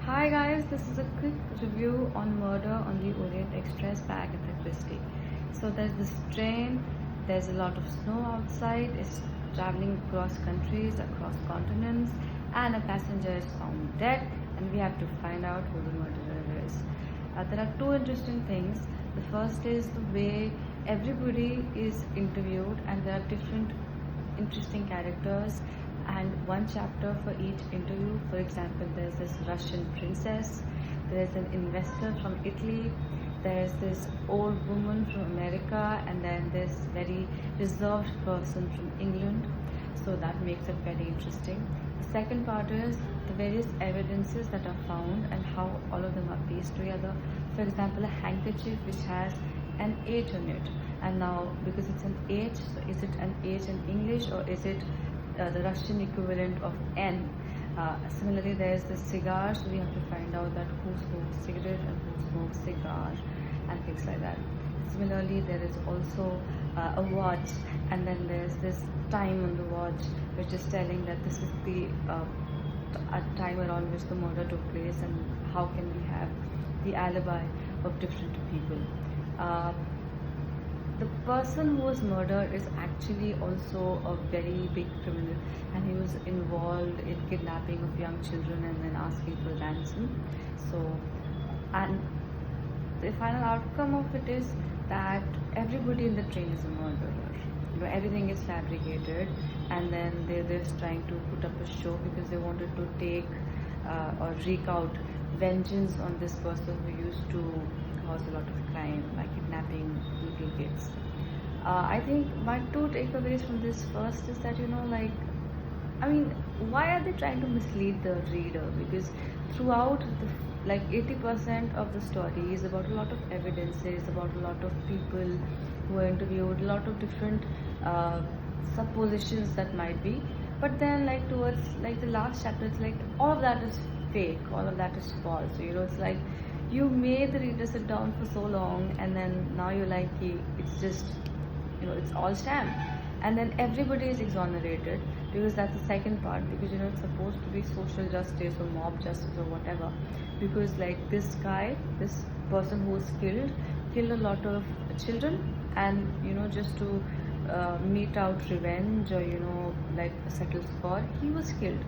Hi guys, this is a quick review on Murder on the Orient Express by Agatha Christie. So there's this train, there's a lot of snow outside, it's traveling across countries, across continents, and a passenger is found dead, and we have to find out who the murderer is. There are two interesting things. The first is the way everybody is interviewed, and there are different interesting characters and one chapter for each interview. For example, there's this Russian princess, there's an investor from Italy, there's this old woman from America, and then this very reserved person from England. So that makes it very interesting. The second part is the various evidences that are found and how all of them are pieced together. For example, a handkerchief which has an H on it, and now because it's an H, so is it an H in English or is it the Russian equivalent of N? Similarly, there's the cigar, so we have to find out that who smokes cigarette and who smokes cigar and things like that. Similarly, there is also a watch, and then there's this time on the watch which is telling that this is the a time around which the murder took place, and how can we have the alibi of different people. The person who was murdered is actually also a very big criminal, and he was involved in kidnapping of young children and then asking for ransom. So, and the final outcome of it is that everybody in the train is a murderer. Everything is fabricated, and then they're just trying to put up a show because they wanted to take or wreak out vengeance on this person who used to cause a lot of crime, like kidnapping little kids. I think my two takeaways from this first is that why are they trying to mislead the reader? Because throughout the 80% of the story is about a lot of evidences, about a lot of people who are interviewed, a lot of different suppositions that might be. But then, towards the last chapter, it's like all of that is fake, all of that is false. So it's like you made the reader sit down for so long, and then now you're like, it's just it's all sham, and then everybody is exonerated because that's the second part, because it's supposed to be social justice or mob justice or whatever, because this guy, this person who was killed a lot of children, and just to mete out revenge or settle score, he was killed.